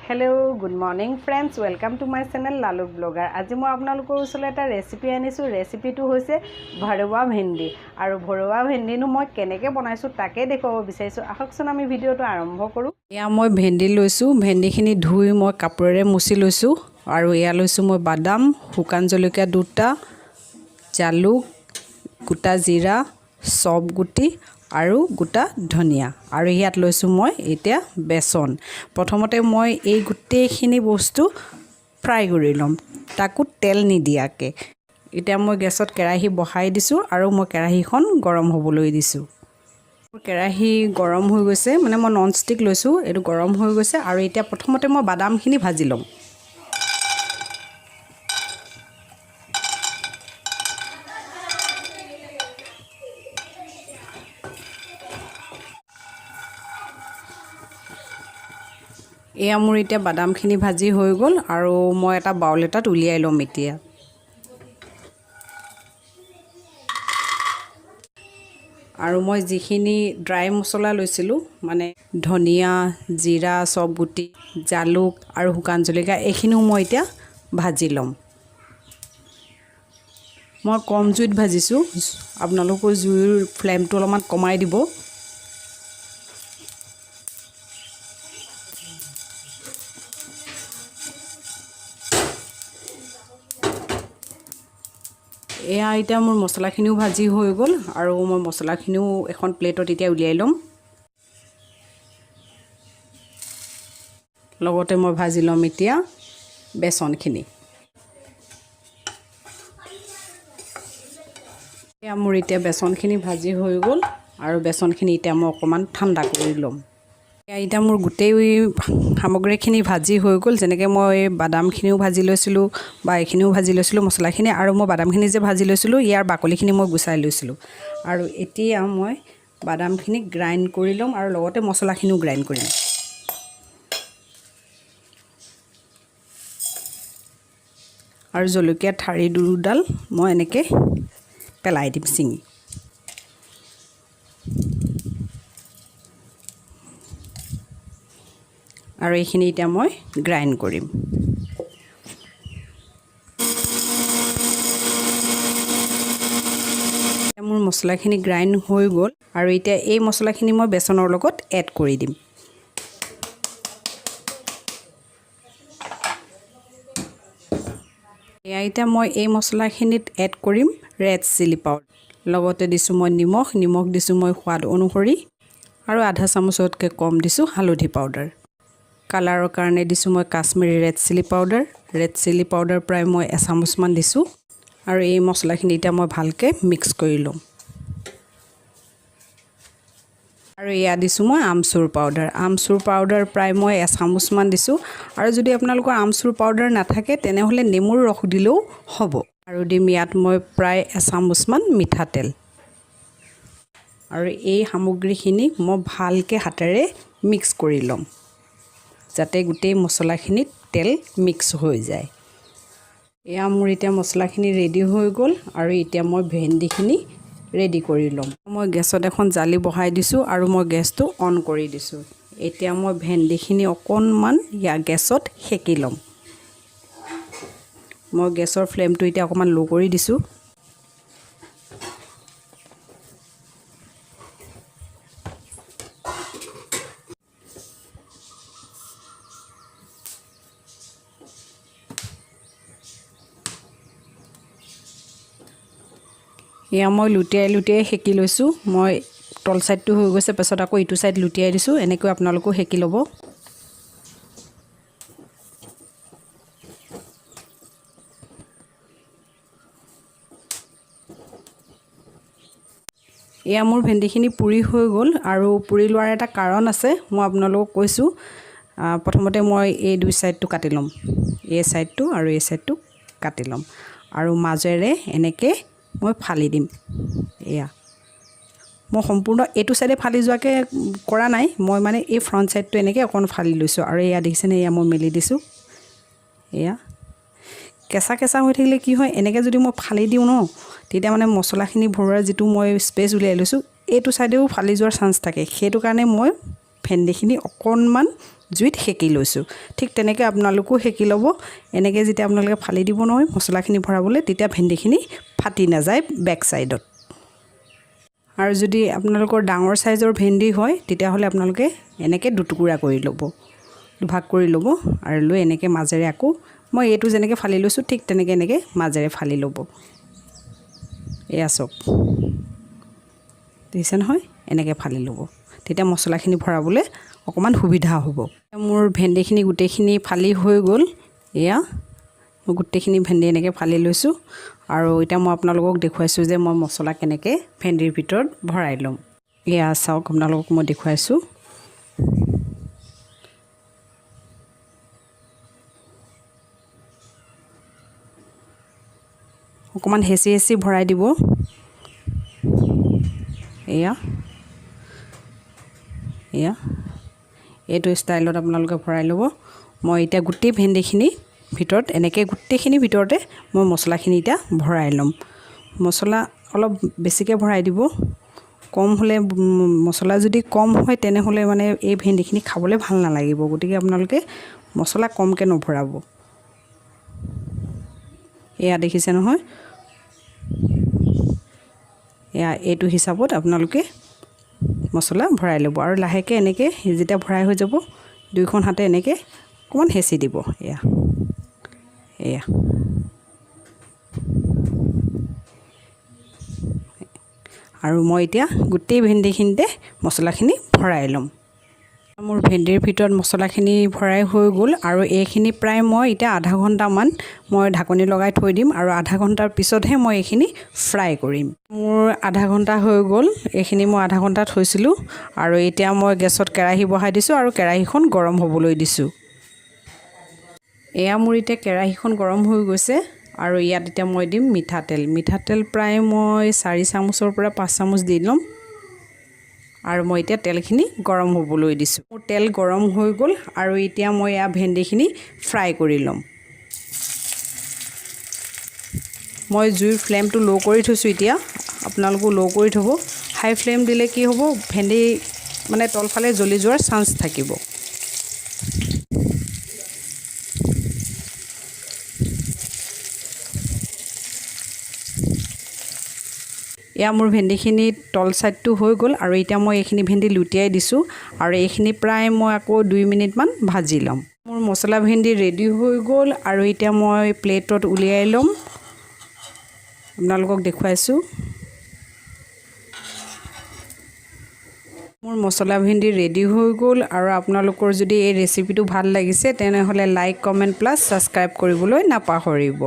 hello good morning friends welcome to my channel Lalu blogger आज मैं आपनालोকৰ ওচৰলৈ এটা ৰেচিপি আনিছো ৰেচিপিটো হৈছে ভৰুৱা ভেন্দি আৰু ভৰুৱা ভেন্দিনো মই কেনেকৈ বনাইছো তাকে দেখুৱাব বিচাৰিছো আহকচোন আমি ভিডিওটো আৰম্ভ কৰো ইয়া মই ভেন্দি লৈছো ভেন্দিখিনি ধুই মই কাপোৰেৰে মুছি লৈছো আৰু ইয়া লৈছো মই বাদাম শুকান জলকীয়া দুটা জালুক গোটা জিৰা সব গুটি আৰু গোটা ধনিয়া আৰু ইয়াত লৈছো মই এতিয়া বেসন প্ৰথমতে মই এই গুটেখিনি বস্তু ফ্ৰাই কৰি লম তাকো তেল নিদিয়াকে এতিয়া মই গেছত কেৰাহী বহাই দিছো আৰু মই কেৰাহীখন গৰম হ'বলৈ দিছো কেৰাহী গৰম হৈ গৈছে মানে মই নন ষ্টিক লৈছো এটো গৰম হৈ গৈছে আৰু এতিয়া প্ৰথমতে মই বাদামখিনি ভাজি লম এয়া মোৰ এতিয়া বাদামখিনি ভাজি হৈ গল আৰু মই এটা বাউল এটাত উলিয়াই লম এতিয়া আৰু মই যিখিনি ড্ৰাই মছলা লৈছিলো মানে ধনিয়া জিৰা সব গুটি জালুক আৰু শুকান জলকীয়া এইখিনিও মই এতিয়া ভাজি লম মই কম জুইত ভাজিছো আপোনালোকৰ জুইৰ ফ্লেমটো অলপমান কমাই দিব এয়া এতিয়া মোৰ মছলাখিনিও ভাজি হৈ গল আৰু মই মছলাখিনিও এখন প্লেটত এতিয়া উলিয়াই লম লগতে মই ভাজি লম এতিয়া বেসনখিনি এয়া মোৰ এতিয়া বেসনখিনি ভাজি হৈ গল আৰু বেসনখিনি এতিয়া মই অকমান ঠাণ্ডা কৰি লম এতিয়া মোৰ গোটেই সামগ্ৰীখিনি ভাজি হৈ গল যেনেকৈ মই বাদামখিনিও ভাজি লৈছিলো বা এইখিনিও ভাজি লৈছিলো মছলাখিনি আৰু মই বাদামখিনি যে ভাজি লৈছিলো ইয়াৰ বাকলিখিনি মই গুছাই লৈছিলো আৰু এতিয়া মই বাদামখিনি গ্ৰাইণ্ড কৰি লম আৰু লগতে মছলাখিনিও গ্ৰাইণ্ড কৰিম আৰু জলকীয়া ঠাৰি দুডাল মই এনেকৈ পেলাই দিম চিঙি আৰু এইখিনি এতিয়া মই গ্ৰাইণ্ড কৰিম মোৰ মছলাখিনি গ্ৰাইণ্ড হৈ গল আৰু এতিয়া এই মছলাখিনি মই বেসনৰ লগত এড কৰি দিম এতিয়া মই এই মছলাখিনিত এড কৰিম ৰেড চিলি পাউডাৰ লগতে দিছো মই নিমখ দিছো মই সোৱাদ অনুসৰি আৰু আধা চামুচতকৈ কম দিছো হালধি পাউডাৰ কালাৰৰ কাৰণে দিছো মই কাশ্মীৰী ৰেড চিলি পাউডাৰ প্ৰায় মই এচামুচমান দিছো আৰু এই মছলাখিনি এতিয়া মই ভালকৈ মিক্স কৰি লম আৰু ইয়া দিছো মই আমচুৰ পাউডাৰ প্ৰায় মই এচামুচমান দিছো আৰু যদি আপোনালোকৰ আমচুৰ পাউডাৰ নাথাকে তেনেহলে নেমুৰ ৰস দিলেও হ'ব আৰু দিম ইয়াত মই প্ৰায় এচামুচমান মিঠাতেল আৰু এই সামগ্ৰীখিনি মই ভালকৈ হাতেৰে মিক্স কৰি লম যাতে গোটেই মছলাখিনিত তেল মিক্স হৈ যায় এয়া মোৰ এতিয়া মছলাখিনি ৰেডি হৈ গল আৰু এতিয়া মই ভেন্দিখিনি ৰেডি কৰি লম মই গেছত এখন জালি বহাই দিছো আৰু মই গেছটো অন কৰি দিছো এতিয়া মই ভেন্দিখিনি অকনমান ইয়া গেছত হেকি লম মই গেছৰ ফ্লেমটো এতিয়া অকমান লো কৰি দিছো এয়া মই লুটিয়াই হেকি লৈছো মই তল সাইডটো হৈ গৈছে পাছত আকৌ ইটো সাইড লুটিয়াই দিছো এনেকৈ আপোনালোকো হেকি ল'ব এয়া মোৰ ভেন্দিখিনি পুৰি হৈ গল আৰু পুৰি লোৱাৰ এটা কাৰণ আছে মই আপোনালোকক কৈছো প্ৰথমতে মই এই দুই সাইডটো কাটি লম এই সাইডটো আৰু এই সাইডটো কাটি লম আৰু মাজেৰে এনেকৈ মই ফালি দিম এয়া মই সম্পূৰ্ণ এটো সাইডে ফালি যোৱাকে কৰা নাই মই মানে এই ফ্ৰন্ট সাইডটো এনেকৈ অকন ফালি লৈছো আৰু এয়া দেখিছেনে এয়া মই মেলি দিছো এয়া কেঁচা হৈ থাকিলে কি হয় এনেকৈ যদি মই ফালি দিও ন তেতিয়া মানে মছলাখিনি ভৰোৱাৰ যেটো মই স্পেচ উলিয়াই লৈছো এটো সাইডেও ফালি যোৱাৰ চান্স থাকে সেইটো কাৰণে মই ভেন্দিখিনি অকনমান জুইত সেকি লৈছোঁ ঠিক তেনেকৈ আপোনালোকো সেকি ল'ব এনেকৈ যেতিয়া আপোনালোকে ফালি দিব নহয় মছলাখিনি ভৰাবলৈ তেতিয়া ভেন্দিখিনি ফাটি নাযায় বেক চাইডত আৰু যদি আপোনালোকৰ ডাঙৰ সাইজৰ ভেন্দি হয় তেতিয়াহ'লে আপোনালোকে এনেকৈ দুটুকুৰা কৰি ল'ব দুভাগ কৰি ল'ব আৰু লৈ এনেকৈ মাজেৰে আকৌ মই এইটো যেনেকৈ ফালি লৈছোঁ ঠিক তেনেকৈ এনেকৈ মাজেৰে ফালি ল'ব এয়া চাওক দেখিছে নহয় এনেকৈ ফালি ল'ব তেতিয়া মছলাখিনি ভৰাবলৈ অকণমান সুবিধা হ'ব মোৰ ভেন্দিখিনি গোটেইখিনি ফালি হৈ গ'ল এয়া মই গোটেইখিনি ভেন্দি এনেকৈ ফালি লৈছোঁ আৰু এতিয়া মই আপোনালোকক দেখুৱাইছোঁ যে মই মছলা কেনেকৈ ভেন্দিৰ ভিতৰত ভৰাই ল'ম এয়া চাওক আপোনালোকক মই দেখুৱাইছোঁ অকণমান হেঁচি হেঁচি ভৰাই দিব এয়া এয়া এইটো ষ্টাইলত আপোনালোকে ভৰাই ল'ব মই এতিয়া গোটেই ভেন্দিখিনি ভিতৰত এনেকৈ গোটেইখিনি ভিতৰতে মই মছলাখিনি এতিয়া ভৰাই ল'ম মছলা অলপ বেছিকৈ ভৰাই দিব কম হ'লে মছলা যদি কম হয় তেনেহ'লে মানে এই ভেন্দিখিনি খাবলৈ ভাল নালাগিব গতিকে আপোনালোকে মছলা কমকৈ নভৰাব এয়া দেখিছে নহয় এয়া এইটো হিচাপত আপোনালোকে মছলা ভৰাই ল'ব আৰু লাহেকৈ এনেকৈ যেতিয়া ভৰাই হৈ যাব দুইখন হাতে এনেকৈ অকণমান হেঁচি দিব এয়া এয়া আৰু মই এতিয়া গোটেই ভেন্দিখিনিতে মছলাখিনি ভৰাই ল'ম মোৰ ভেন্দিৰ ভিতৰত মছলাখিনি ভৰাই হৈ গ'ল আৰু এইখিনি প্ৰায় মই এতিয়া আধা ঘণ্টামান মই ঢাকনি লগাই থৈ দিম আৰু আধা ঘণ্টাৰ পিছতহে মই এইখিনি ফ্ৰাই কৰিম মোৰ আধা ঘণ্টা হৈ গ'ল এইখিনি মই আধা ঘণ্টা থৈছিলোঁ আৰু এতিয়া মই গেছত কেৰাহী বহাই দিছোঁ আৰু কেৰাহীখন গৰম হ'বলৈ দিছোঁ এয়া মোৰ এতিয়া কেৰাহীখন গৰম হৈ গৈছে আৰু ইয়াত এতিয়া মই দিম মিঠাতেল প্ৰায় মই 4 চামুচৰ পৰা 5 চামুচ দি ল'ম আৰু মই এতিয়া তেলখিনি গৰম হ'বলৈ দিছোঁ মোৰ তেল গৰম হৈ গ'ল আৰু এতিয়া মই এয়া ভেন্দিখিনি ফ্ৰাই কৰি ল'ম মই জুইৰ ফ্লেমটো ল' কৰি থৈছোঁ এতিয়া আপোনালোকো ল' কৰি থ'ব হাই ফ্লেম দিলে কি হ'ব ভেন্দি মানে তলফালে জ্বলি যোৱাৰ চান্স থাকিব এয়া মোৰ ভেন্দিখিনি তল চাইডটো হৈ গ'ল আৰু এতিয়া মই এইখিনি ভেন্দি লুটিয়াই দিছোঁ আৰু এইখিনি প্ৰায় মই আকৌ 2 মিনিটমান ভাজি ল'ম মোৰ মছলা ভেন্দি ৰেডি হৈ গ'ল আৰু এতিয়া মই প্লেটত উলিয়াই ল'ম আপোনালোকক দেখুৱাইছোঁ মোৰ মছলা ভেন্দি ৰেডি হৈ গ'ল আৰু আপোনালোকৰ যদি এই ৰেচিপিটো ভাল লাগিছে তেনেহ'লে লাইক কমেণ্ট প্লাছ ছাবস্ক্ৰাইব কৰিবলৈ নাপাহৰিব